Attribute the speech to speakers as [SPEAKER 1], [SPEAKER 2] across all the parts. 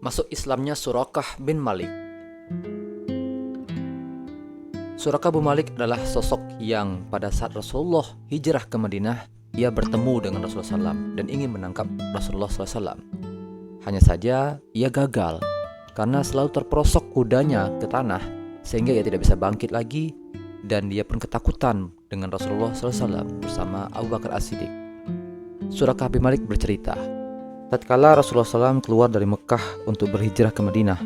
[SPEAKER 1] Masuk Islamnya Surakah bin Malik. Surakah bin Malik adalah sosok yang pada saat Rasulullah hijrah ke Madinah, ia bertemu dengan Rasulullah SAW dan ingin menangkap Rasulullah SAW. Hanya saja ia gagal karena selalu terperosok kudanya ke tanah sehingga ia tidak bisa bangkit lagi, dan dia pun ketakutan dengan Rasulullah SAW bersama Abu Bakar As-Siddiq. Surakah bin Malik bercerita, tatkala Rasulullah SAW keluar dari Mekah untuk berhijrah ke Madinah,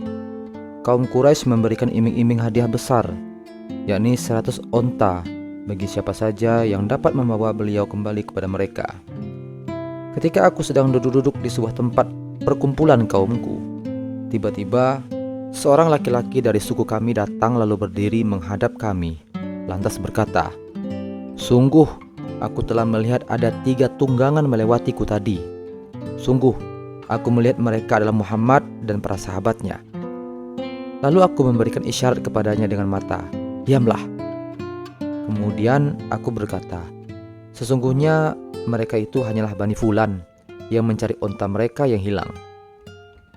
[SPEAKER 1] kaum Quraisy memberikan iming-iming hadiah besar, yakni 100 onta bagi siapa saja yang dapat membawa beliau kembali kepada mereka. Ketika aku sedang duduk-duduk di sebuah tempat perkumpulan kaumku, tiba-tiba seorang laki-laki dari suku kami datang lalu berdiri menghadap kami, lantas berkata, "Sungguh, aku telah melihat ada 3 tunggangan melewatiku tadi. Sungguh, aku melihat mereka adalah Muhammad dan para sahabatnya." Lalu aku memberikan isyarat kepadanya dengan mata, "Diamlah." Kemudian aku berkata, "Sesungguhnya mereka itu hanyalah Bani Fulan yang mencari onta mereka yang hilang."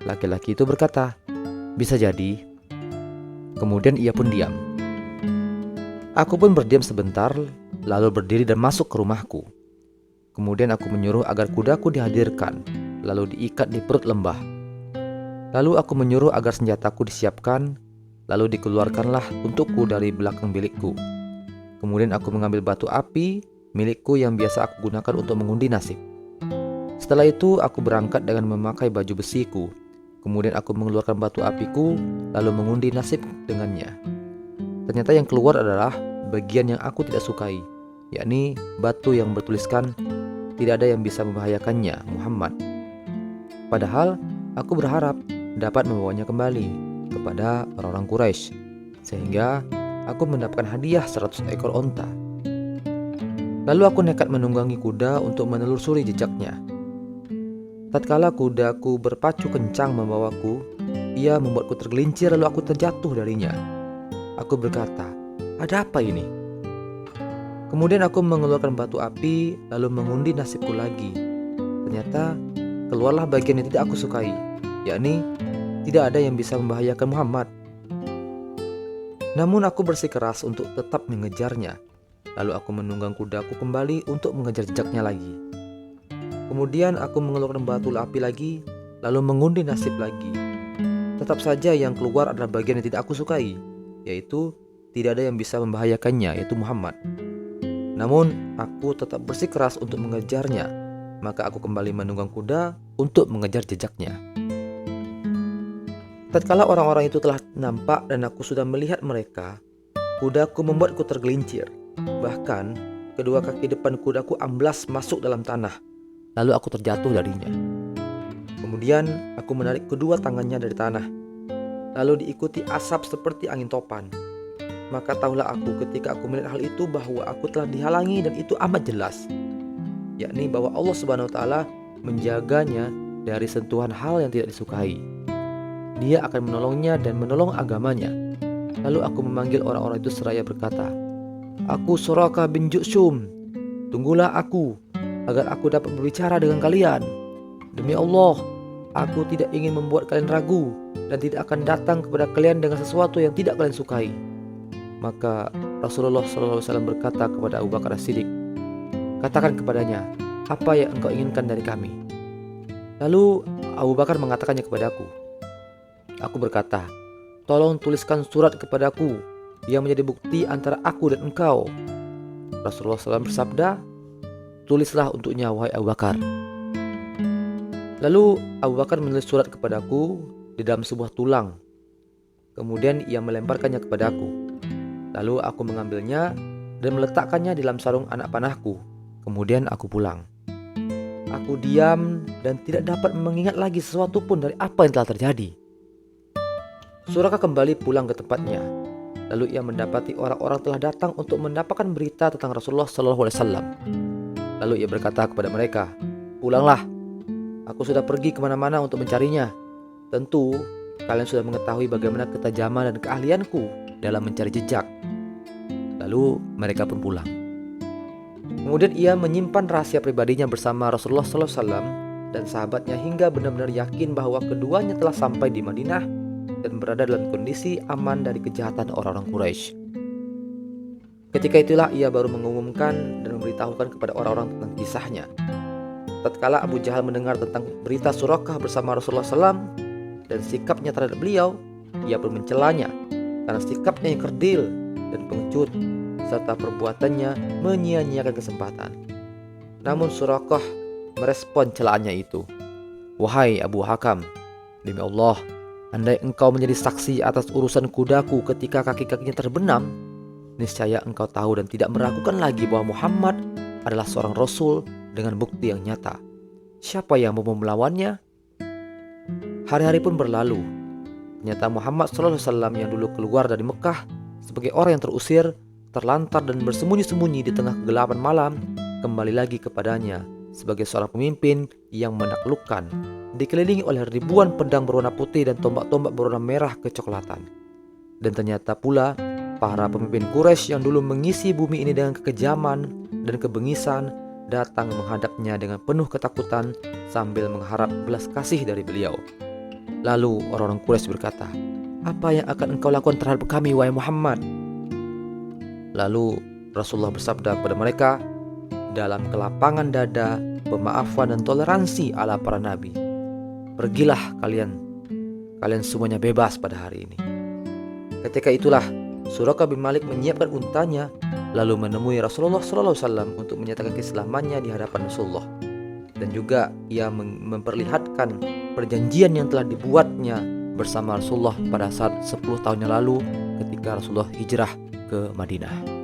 [SPEAKER 1] Laki-laki itu berkata, "Bisa jadi." Kemudian ia pun diam. Aku pun berdiam sebentar, lalu berdiri dan masuk ke rumahku. Kemudian aku menyuruh agar kudaku dihadirkan, lalu diikat di perut lembah. Lalu aku menyuruh agar senjataku disiapkan, lalu dikeluarkanlah untukku dari belakang bilikku. Kemudian aku mengambil batu api milikku yang biasa aku gunakan untuk mengundi nasib. Setelah itu aku berangkat dengan memakai baju besiku. Kemudian aku mengeluarkan batu apiku, lalu mengundi nasib dengannya. Ternyata yang keluar adalah bagian yang aku tidak sukai, yakni batu yang bertuliskan, "Tidak ada yang bisa membahayakannya, Muhammad." Padahal aku berharap dapat membawanya kembali kepada orang-orang Quraisy, sehingga aku mendapatkan hadiah 100 ekor onta. Lalu aku nekat menunggangi kuda untuk menelusuri jejaknya. Tatkala kudaku berpacu kencang membawaku, ia membuatku tergelincir lalu aku terjatuh darinya. Aku berkata, "Ada apa ini?" Kemudian aku mengeluarkan batu api lalu mengundi nasibku lagi. Ternyata keluarlah bagian yang tidak aku sukai, yakni tidak ada yang bisa membahayakan Muhammad. Namun aku bersikeras untuk tetap mengejarnya. Lalu aku menunggang kudaku kembali untuk mengejar jejaknya lagi. Kemudian aku mengeluarkan batu api lagi, lalu mengundi nasib lagi. Tetap saja yang keluar adalah bagian yang tidak aku sukai, yaitu tidak ada yang bisa membahayakannya, yaitu Muhammad. Namun aku tetap bersikeras untuk mengejarnya, maka aku kembali menunggang kuda untuk mengejar jejaknya. Tatkala orang-orang itu telah nampak dan aku sudah melihat mereka, kudaku membuatku tergelincir. Bahkan kedua kaki depan kudaku amblas masuk dalam tanah, lalu aku terjatuh darinya. Kemudian aku menarik kedua tangannya dari tanah, lalu diikuti asap seperti angin topan. Maka tahulah aku ketika aku melihat hal itu bahwa aku telah dihalangi, dan itu amat jelas, yakni bahwa Allah Subhanahu wa Ta'ala menjaganya dari sentuhan hal yang tidak disukai. Dia akan menolongnya dan menolong agamanya. Lalu aku memanggil orang-orang itu seraya berkata, "Aku Surakah bin Ju'shum, tunggulah aku agar aku dapat berbicara dengan kalian. Demi Allah, aku tidak ingin membuat kalian ragu dan tidak akan datang kepada kalian dengan sesuatu yang tidak kalian sukai." Maka Rasulullah SAW berkata kepada Abu Bakar As-Siddiq, "Katakan kepadanya, apa yang engkau inginkan dari kami?" Lalu Abu Bakar mengatakannya kepadaku. Aku berkata, "Tolong tuliskan surat kepadaku yang menjadi bukti antara aku dan engkau." Rasulullah SAW bersabda, "Tulislah untuknya, wahai Abu Bakar." Lalu Abu Bakar menulis surat kepadaku di dalam sebuah tulang. Kemudian ia melemparkannya kepadaku. Lalu aku mengambilnya dan meletakkannya di dalam sarung anak panahku. Kemudian aku pulang. Aku diam dan tidak dapat mengingat lagi sesuatu pun dari apa yang telah terjadi. Surakah kembali pulang ke tempatnya. Lalu ia mendapati orang-orang telah datang untuk mendapatkan berita tentang Rasulullah SAW. Lalu ia berkata kepada mereka, "Pulanglah. Aku sudah pergi kemana-mana untuk mencarinya. Tentu kalian sudah mengetahui bagaimana ketajaman dan keahlianku dalam mencari jejak." Lalu mereka pun pulang. Kemudian ia menyimpan rahasia pribadinya bersama Rasulullah SAW dan sahabatnya hingga benar-benar yakin bahwa keduanya telah sampai di Madinah dan berada dalam kondisi aman dari kejahatan orang-orang Quraisy. Ketika itulah ia baru mengumumkan dan memberitahukan kepada orang-orang tentang kisahnya. Tatkala Abu Jahal mendengar tentang berita Surakah bersama Rasulullah SAW dan sikapnya terhadap beliau, ia pun mencelanya karena sikapnya yang kerdil dan pengecut serta perbuatannya menyia-nyiakan kesempatan. Namun Surakah merespon celaannya itu. "Wahai Abu Hakam, demi Allah, andai engkau menjadi saksi atas urusan kudaku ketika kaki-kakinya terbenam, niscaya engkau tahu dan tidak meragukan lagi bahwa Muhammad adalah seorang Rasul dengan bukti yang nyata. Siapa yang mau melawannya?" Hari-hari pun berlalu. Ternyata Muhammad SAW yang dulu keluar dari Mekah sebagai orang yang terusir, terlantar dan bersembunyi-sembunyi di tengah kegelapan malam, kembali lagi kepadanya sebagai seorang pemimpin yang menaklukkan, dikelilingi oleh ribuan pedang berwarna putih dan tombak-tombak berwarna merah kecoklatan. Dan ternyata pula para pemimpin Quraisy yang dulu mengisi bumi ini dengan kekejaman dan kebengisan datang menghadapnya dengan penuh ketakutan sambil mengharap belas kasih dari beliau. Lalu orang-orang Quraisy berkata, "Apa yang akan engkau lakukan terhadap kami, wahai Muhammad?" Lalu Rasulullah bersabda kepada mereka, dalam kelapangan dada, pemaafan dan toleransi ala para nabi, "Pergilah kalian semuanya bebas pada hari ini." Ketika itulah Surakah bin Malik menyiapkan untanya lalu menemui Rasulullah SAW untuk menyatakan keislamannya di hadapan Rasulullah. Dan juga ia memperlihatkan perjanjian yang telah dibuatnya bersama Rasulullah pada saat 10 tahun yang lalu ketika Rasulullah hijrah ke Madinah.